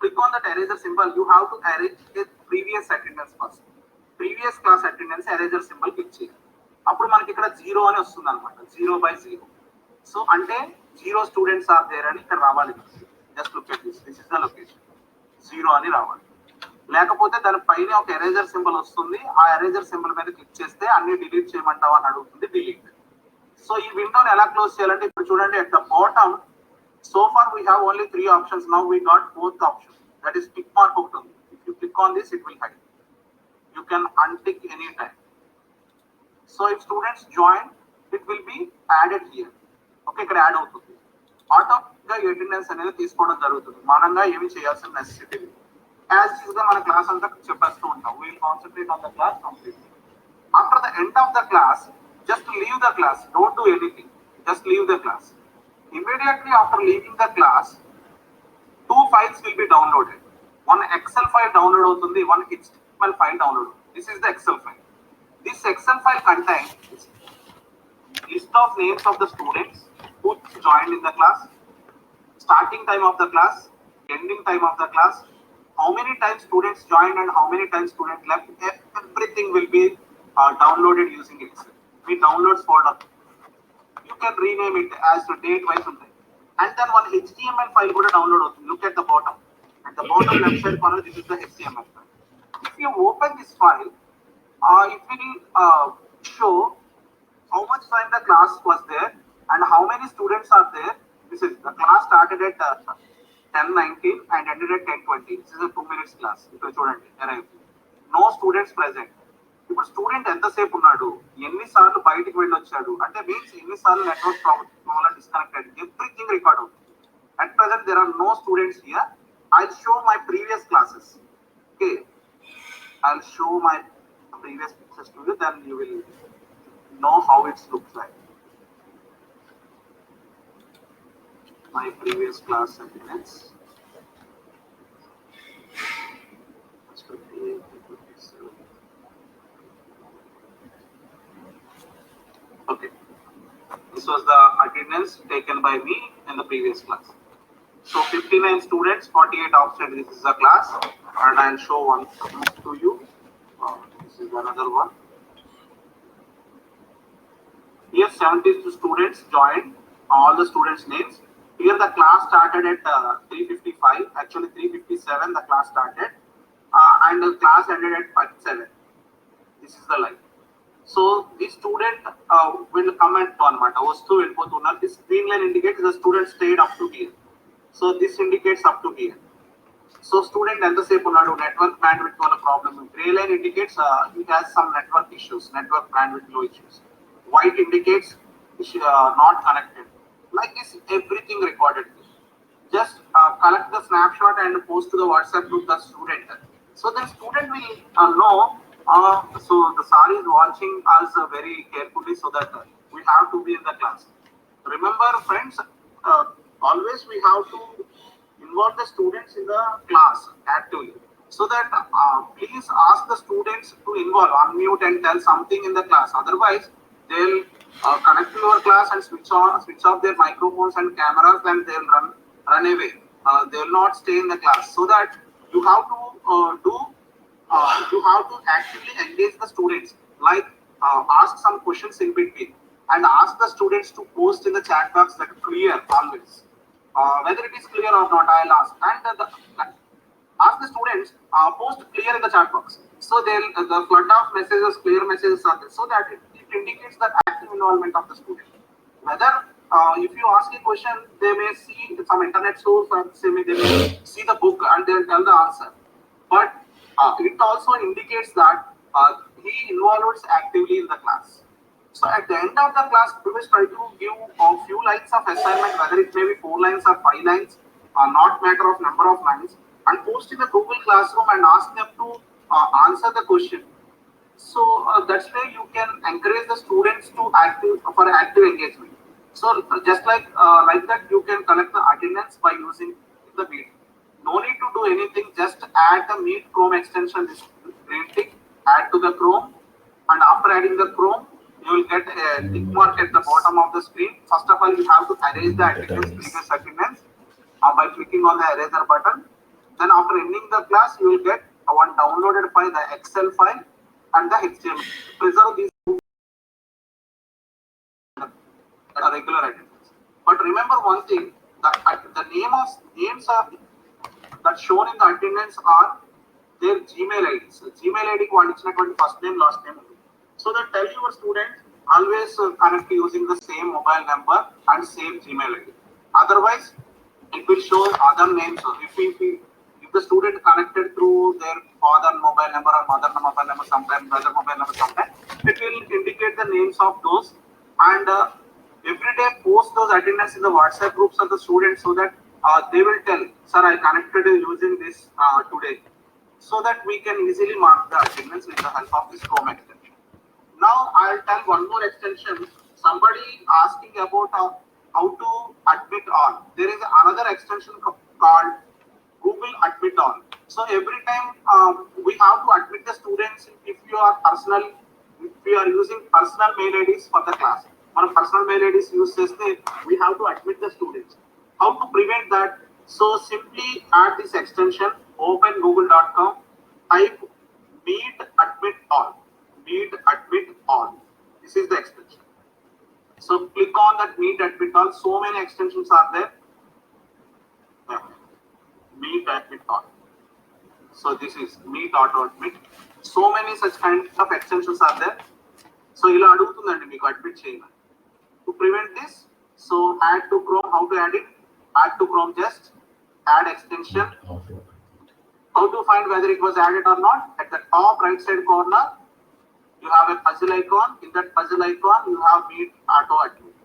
Click on that eraser symbol. You have to erase the previous attendance first. Previous class attendance eraser symbol click చేయాలి. అప్పుడు మనకి ఇక్కడ 0 అని వస్తుంది అన్నమాట. 0/0. సో అంటే 0 స్టూడెంట్స్ ఆర్ దేర్ అని ఇక్కడ రావాలి. Just look at this. This is the location. 0 అని రావాలి. లేకపోతే దాని పైన ఒక ఎరేజర్ సింబల్ వస్తుంది. ఆ ఎరేజర్ సింబల్ మీద క్లిక్ చేస్తే అన్ని డిలీట్ చేయమంటావా అని అడుగుతుంది. డిలీట్. సో ఈ విండోని ఎలా క్లోజ్ చేయాలంటే ఇప్పుడు చూడండి at the bottom so far we have only 3 options. Now we got 4th option, that is tick mark ఒకటి ఉంది. If you click on this, it will hide. You can untick any time. So if students join, it will be added here. Okay, ఇక్కడ add అవుతుంది. ఆటోమేటిక్గా attendance అనేది తీసుకోవడం జరుగుతుంది. మనంగా ఏమి చేయాల్సిన నెసెసిటీ లేదు. యాజ్ యూజ్ గా మన క్లాస్ అంతా చెప్పేస్తూ ఉంటాం. We will concentrate on the class completely. After the end of the class, just leave the class. Don't do anything. Just leave the class. Immediately after leaving the class, 2 files will be downloaded. One Excel file download అవుతుంది, one HTML file download. This is the Excel file. This Excel file contains list of names of the students who joined in the class, starting time of the class, ending time of the class, how many times students joined and how many times students left. Everything will be downloaded using Excel. We downloads folder. You can rename it as the date wise something. And then one HTML file would download. Look at the bottom. At the bottom left side corner, this is the HTML file. If you open this file, it will show how much time the class was there and how many students are there. This is the class started at 10:19 and ended at 10:20. This is a 2 minutes class. No students present. ఇప్పుడు student ఎంతసేపు ఉన్నాడు, ఎన్నిసార్లు బయటికి వెళ్ళి వచ్చాడు అంటే means ఎన్నిసార్లు network problem వల్ల డిస్కనెక్టెడ్, ఎవ్రీథింగ్ రికార్డ్ అవుతుంది. At present there are no students here. I'll show my previous classes. Okay, I'll show my previous pictures to you, then you will know how it looks like. My previous class attendance. Okay, this was the attendance taken by me in the previous class. So 59 students, 48 outside. This is the class, and I'll show one to you. This is another one. Here 72 students joined, all the students' names. Here the class started at 3:55. Actually 3:57 the class started, and the class ended at 5:07. This is the line. So this student will come at anamata. Vastu vellipotunnaru. This green line indicates the student stayed up to here. So this indicates up to here. So student ఎంతసేపు ఉన్నాడు, network bandwidth వల్ల problem. Gray line indicates he has some network issues, network bandwidth low issues. White indicates not connected. Like this, everything recorded. Just collect the snapshot and post to the WhatsApp group the student. So the student will know. So the sir is watching us very carefully so that we have to be in the class. Remember, friends, always we have to involve the students in the class actively. So that please ask the students to involve, unmute and tell something in the class. Otherwise, they'll connect to your class and switch off their microphones and cameras, and they'll run away. They will not stay in the class. So that you have to you have to actively engage the students. Like ask some questions in between and ask the students to post in the chat box that clear always. Whether it is clear or not, I'll ask. And ask the students post clear in the chat box. So they'll the flood of messages, clear messages are there. So that it indicates the active involvement of the student. Whether if you ask a question, they may see some internet source or they may see the book and they'll tell the answer. But it also indicates that he involves actively in the class. So at the end of the class, always try to give a few lines of assignment, whether it may be 4 lines or 5 lines, not matter of number of lines, and post in the Google Classroom and ask them to answer the question. So that's where you can encourage the students to active engagement. So just like that, you can collect the attendance by using the Meet. No need to do anything. Just add the Meet Chrome extension. This green tick. Add to the Chrome, and after adding the Chrome, you will get a tick mark at the bottom of the screen. First of all, you have to erase the previous attendance by clicking on the eraser button. Then after ending the class, you will get one downloaded file, the Excel file and the HTML. Preserve these regular attendance. But remember one thing: the names are that shown in the attendance are their Gmail IDs. Gmail ID కి వాళ్ళు ఇచ్చినటువంటి first name, last name. So that tell your students always connect using the same mobile number and same Gmail ID. Otherwise, it will show other names. So if the student connected through their father mobile number or mother mobile number, sometimes brother mobile number, sometimes it will indicate the names of those. And every day post those attendance in the WhatsApp groups of the students so that they will tell, sir, I connected using this today. So that we can easily mark the attendance with the help of this Chrome extension. Now I'll tell one more extension. Somebody asking about how to admit all. There is another extension called Google Admit All. So every time we have to admit the students if you are using personal mail IDs for the class. Our personal mail IDs use చేస్తే we have to admit the students. How to prevent that? So simply add this extension, open google.com, type meet admit all. Meet admit all. This is the extension. So click on that meet admit all. So many extensions are there. Meet admit all. So this is meet auto admit. So many such kind of extensions are there. So ఇలా అడుగుతుందండి మీకు admit చేయాలి. To prevent this, so add to Chrome. How to add it? Add to Chrome, just add extension. How to find whether it was added or not? At the top right side corner, you have a puzzle icon. In that puzzle icon, you have meet auto admit.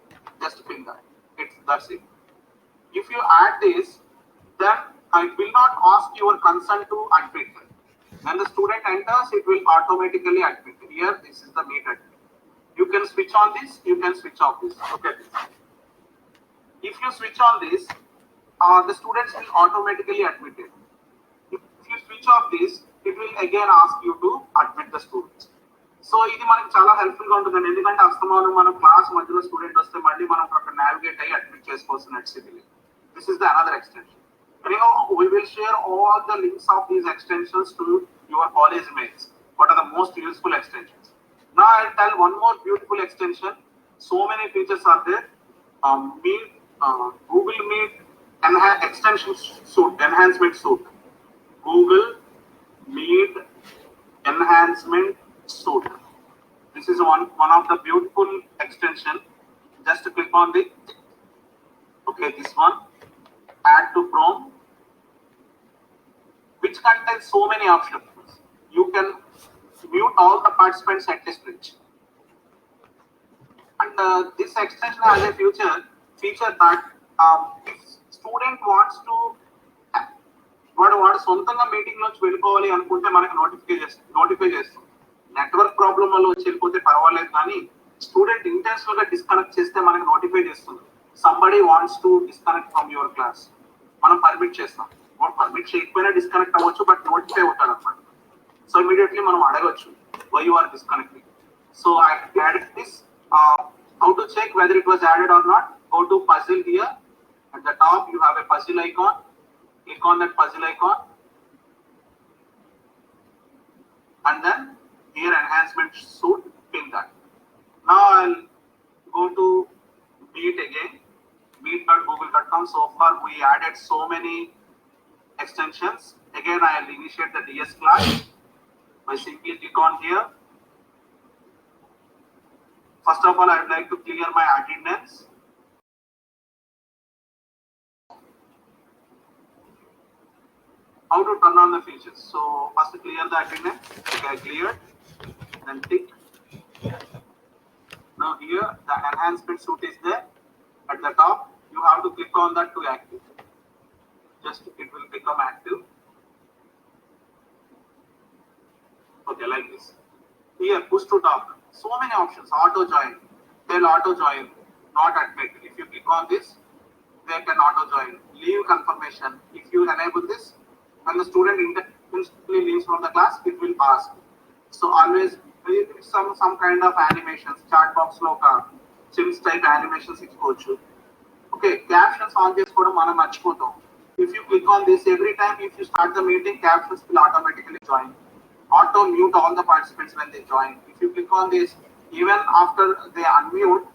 Just pin that. That's it. If you add this, then it will not ask your consent to admit. When the student enters, it will automatically admit. Here, this is the meet admit. You can switch on this, you can switch off this. Okay. If you switch on this, the students will automatically admit it. If you switch off this, it will again ask you to admit the students. So ఇది మనకి చాలా helpful గా ఉంటుందండి, ఎందుకంటే అస్తమానం మనం class మధ్యలో student వస్తే మళ్ళీ మనం అక్కడ నావిగేట్ అయ్యి అడ్మిట్ చేసుకోవాల్సిన necessity. This is the another extension. We will share all the links of these extensions to your college mates. What are the most useful extensions? Now I'll tell one more beautiful extension. So many features are there. Meet, Google Meet extension suite, enhancement suite. Google Meet enhancement suite. This is one of the beautiful extension. Just click on the this one. Add to Chrome, which contains so many options. You can mute all the participants at this bridge. And this extension has a feature that if student wants to వాడు సొంతంగా meeting నుంచి వెళ్ళిపోవాలి అనుకుంటే మనకి notify చేస్తుంది. Network problem వల్ల వచ్చి వెళ్ళిపోతే పర్వాలేదు, కానీ స్టూడెంట్ ఇంటెన్షనల్ గా డిస్కనెక్ట్ చేస్తే మనకి నోటిఫై చేస్తుంది. Somebody wants to disconnect from your class. మనం పర్మిట్ చేస్తాం, వాడు పర్మిట్ చేయకపోయినా డిస్కనెక్ట్ అవ్వచ్చు, బట్ నోటిఫై అవుతాడు అనమాట. సో ఇమీడియట్లీ మనం అడగచ్చు why you are disconnecting. So I added this. How to check whether it was added or not? Go to puzzle here. At the top you have a puzzle icon. Click on that puzzle icon, and then here enhancement suite, pin that. Now I'll go to Meet again, meet.google.com. So far we added so many extensions. Again I'll initiate the DS class by simply click on here. First of all, I would like to clear my attendance. How to turn on the features? So first clear the attendance. Okay, cleared. Then tick. Now here the enhancement suite is there. At the top, you have to click on that to active. Just it will become active. Okay, like this. Here, push to talk. So many options. Auto join. They'll auto join. Not admit. If you click on this, they can auto join. Leave confirmation. If you enable this, when the student instantly leaves from the class, it will ask. So always some kind of animations. Chat box lo ka Sims type animations ichukochu. Okay, captions on this kuda manam marchipotam. If you click on this, every time if you start the meeting, captions will automatically join. Auto mute all the participants when they join. If you click on this, even after they unmute,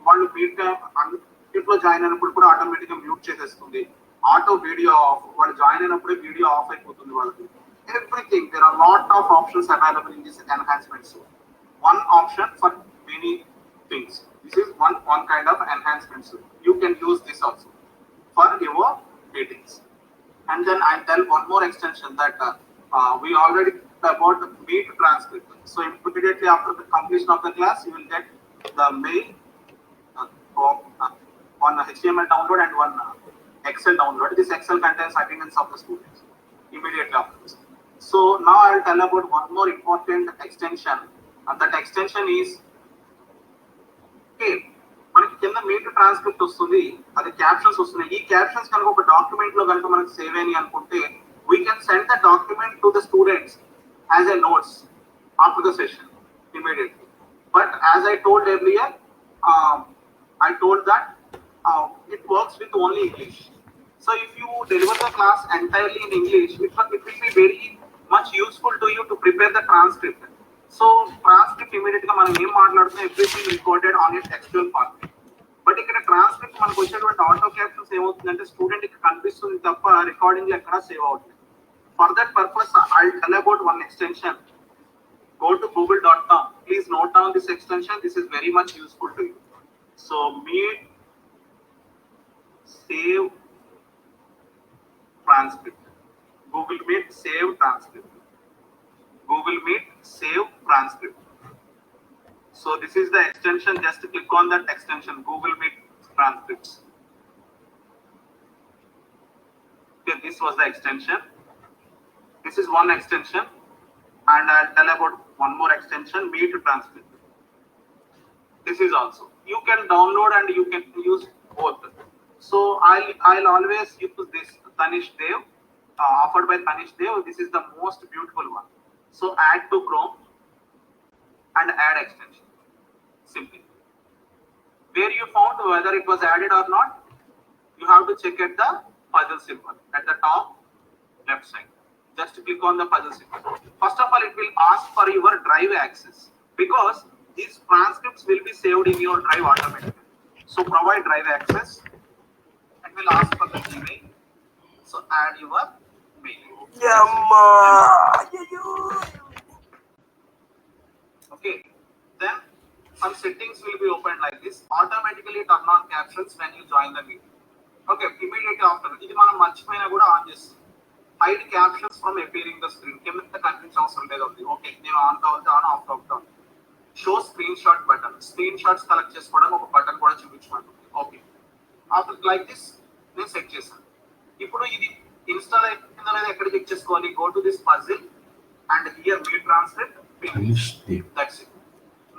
వాళ్ళు మీట్లో join అయినప్పుడు కూడా automatic గా mute చేసేస్తుంది. Auto video off, వాళ్ళు join అయినప్పుడే video off అయిపోతుంది వాళ్ళకి. Everything, there are lot of options available in this enhancements. One option for many things. This is one kind of enhancements. You can use this also for your meetings. And then I'll tell one more extension that we already about Meet transcript. So immediately after the completion of the class, you will get the mail on HTML download and one Excel download. This Excel contains attendance of the students immediately after this. So now I will tell about one more important extension, and that extension is మనకి కింద meet transcript వస్తుంది, అది captions వస్తున్నాయి. ఈ captions కనుక ఒక document లో కనుక మనకి సేవ్ అయినాయి అనుకుంటే We can send the document to the students as a notes after the session immediately. But as I told earlier, I told that it works with only English. So if you deliver the class entirely in English, it will be very much useful to you to prepare the transcript. So transcript immediately మనం ఏం మాట్లాడుతున్నా everything recorded on a textual form. But ఇక్కడ transcript మనకు వచ్చేటువంటి auto captions ఏమవుతుందంటే student కి కనిపిస్తుంది తప్ప రికార్డింగ్ ఎక్కడ సేవ్ అవుతుంది. For that purpose, I'll tell about one extension. Go to google.com. Please note down this extension. This is very much useful to you. So Meet Save Transcript. Google Meet Save Transcript. Google Meet Save Transcript. So this is the extension. Just click on that extension. Google Meet Transcripts. Okay, this was the extension. This is one extension, and I'll tell about one more extension, Meet Transcript. This is also. You can download and you can use both. So I'll always use this Tanish Dev, offered by Tanish Dev. This is the most beautiful one. So add to Chrome and add extension. Simply. Where you found whether it was added or not, you have to check at the puzzle symbol at the top left side. Just click on the puzzle symbol. First of all, it will ask for your drive access because these transcripts will be saved in your drive automatically. So provide drive access. It will ask for the email. So add your mail. Okay. Then some settings will be opened like this. Automatically turn on captions when you join the meeting. Okay. Immediately after, ఇది మనం మర్చిపోయినా కూడా on చేస్తాం. Hide captions from appearing the screen. కింద కనిపించే అవసరం లేదు. Okay, నేను ఆన్ కావాలి ఆఫ్ అవుతాను. Show screen shot button. Screen shots collect చేసుకోవడం ఒక బటన్ కూడా చూపించమంటుంది. ఓకే, ఆఫ్టర్ లైక్ దిస్ నేను సెట్ చేశాను. ఇప్పుడు ఇది ఇన్స్టాల్ అయిపోయిందో లేదా ఎక్కడ చెక్ చేసుకోవాలి? Go to this puzzle and here meet transcript finish. That's it.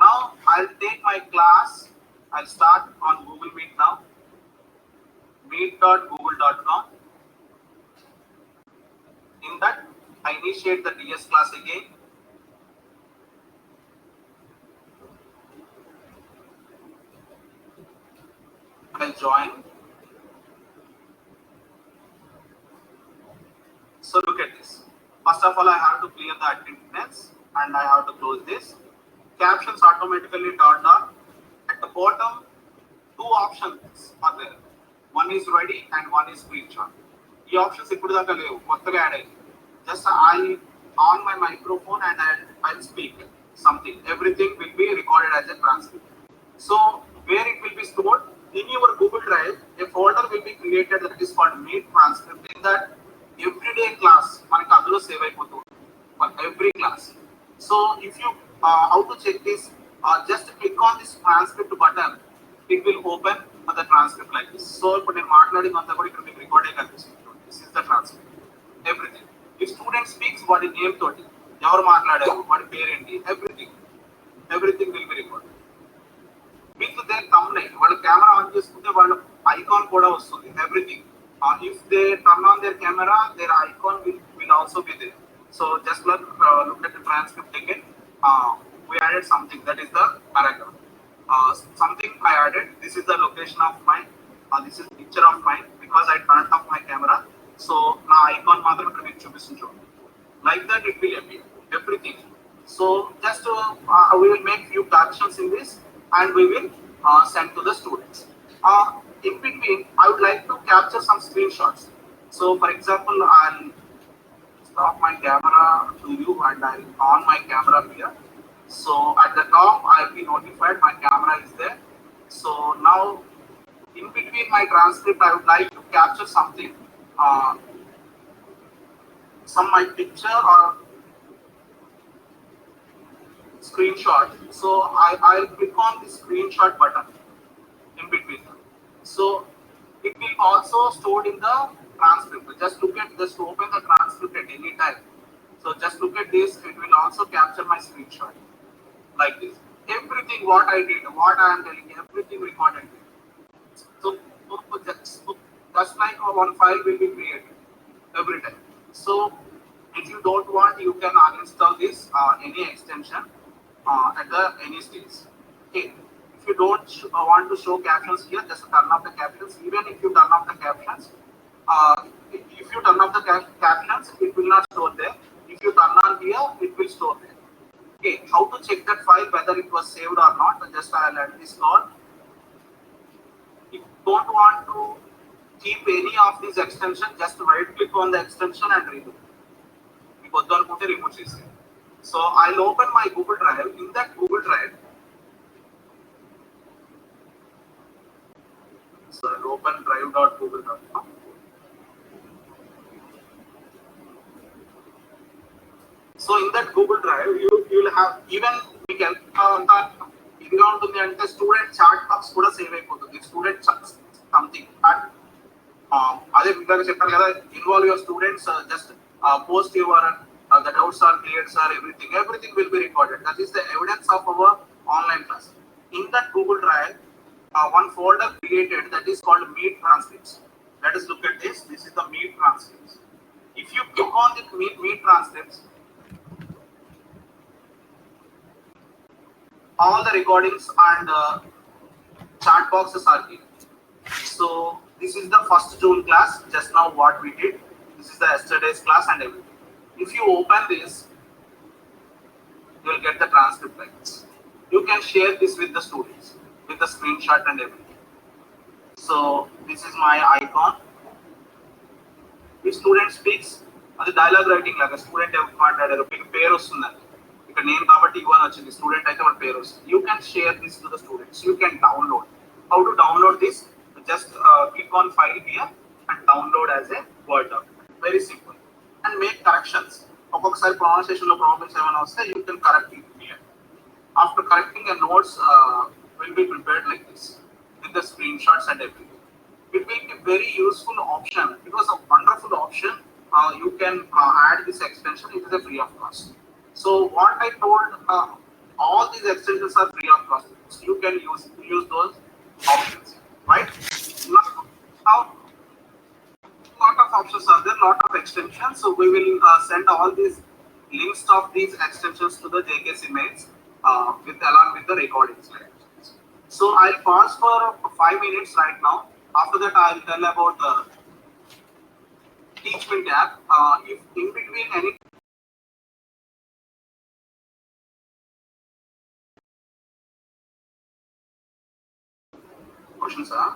Now I'll take my class. I'll start on Google Meet now. meet.google.com. In that, I initiate the DS class again. I'll join. So look at this. First of all, I have to clear the attendance and I have to close this. Captions automatically turned on. At the bottom, two options are there. One is ready and one is screenshot. ఈ options ఇప్పుడు దాకా లేవు, కొత్తగా add అయ్యింది. Just I on my microphone and I'll speak something. Everything will be recorded as a transcript. So where it will be stored? In your Google Drive, a folder will be created that is called Meet Transcript. In that, everyday class మనకి అందులో save అయిపోతుంది for every class. So if you how to check this? Just click on this transcript button. It will open the transcript like this. So ఇప్పుడు నేను మాట్లాడినంత కూడా ఇక్కడ మీకు record అయ్యి కనిపిస్తుంది. This is the transcript. Everything. If student speaks, what is name toti, ఎవరు మాట్లాడారు, వాడి పేరేంటి, everything will be recorded. With their thumbnail, వాళ్ళ కెమెరా ఆన్ చేసుకుంటే వాళ్ళ ఐకాన్ కూడా వస్తుంది. Everything. If they turn on their camera, their icon will also be there. So just look at the transcript again. We added something, that is the paragraph. Something I added. This is the location of mine. This is picture of mine because I turned off my camera. So now icon మాత్రం ఇక్కడ మీకు చూపిస్తుంది. Like that it will appear everything. So just we will make few captions in this and we will send to the students. In between, I would like to capture some screenshots. So for example, I'll stop my camera to you and I'll on my camera here. So at the top I'll be notified my camera is there. So now in between my transcript, I would like to capture something, some my picture or screenshot. So I'll click on the screenshot button in between. So it will also stored in the transcript. Just open the transcript at any time. So just look at this. It will also capture my screenshot like this. Everything what I did, what I am telling you, everything recorded. So just like one file will be created every time. So if you don't want, you can uninstall this any extension at the any stage. Okay. If you don't want to show captions here, just turn off the captions. Even if you turn off the captions, if you turn off the captions, it will not store there. If you turn on here, it will store there. Okay, how to check that file whether it was saved or not? Just I'll add this call. If you don't want to keep any of these extensions, just right click on the extension and remove. So I'll open my Google Drive. In that Google Drive, so I'll open drive.google.com. So in that Google Drive, you will have even we can ఇది ఉంటుంది అంటే student chat box కూడా save అయిపోతుంది. Student something అదే ఇందాక చెప్పాను కదా, involve your students, just post your the doubts are cleared, sir, everything will be recorded. That is the evidence of our online class. In that Google Drive, one folder created that is called Meet Transcripts. Let us look at this. This is the Meet Transcripts. If you click on the Meet Transcripts, all the recordings and chat boxes are here. So this is the 1st June class, just now what we did. This is the yesterday's class and everything. If you open this, you will get the transcript like this. You can share this with the students, with the screenshot and everything. So this is my icon. If student speaks, అది dialogue writing లాగా student ఎవరు మాట్లాడారు, మీకు పేరు వస్తుందండి. ఇక్కడ నేను కాబట్టి ఇవ్వని వచ్చింది, స్టూడెంట్ అయితే మన పేరు వస్తుంది. You can share this to the students. You can download. How to download this? Just click on file here and download as a Word document. Very simple. And make corrections. ఒక్కొక్కసారి pronunciation లో problems ఏమైనా వస్తే you can correct it here. After correcting, a notes will be prepared like this with the screenshots and everything. It will be very useful option. It was a wonderful option. You can add this extension. It is a free of cost. So what I told, all these extensions are free of cost. So you can use those options, right? Now lot of options are there, lot of extensions. So we will send all these links of these extensions to the JKC mails along with the recordings. So I'll pause for 5 minutes right now. After that, I'll tell about the Teachment app. If in between any questions are.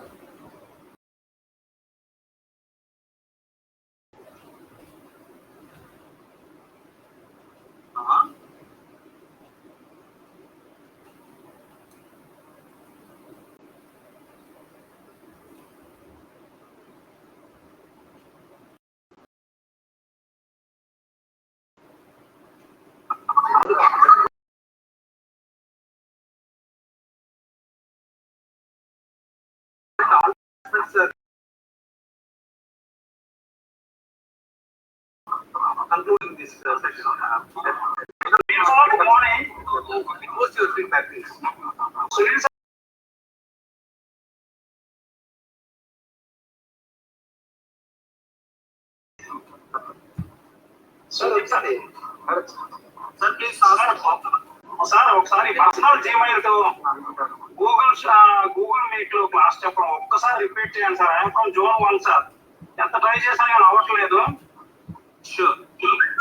Concluding this session, good morning. What's your feedback, please? Sir, please ask. Sir ఒకసారి personal చేయమని Google meet లో class చెప్పడం ఒక్కసారి repeat చేయండి sir. I'm from zone 1 sir. ఎంత try చేసినా కానీ అవ్వట్లేదు. Sure.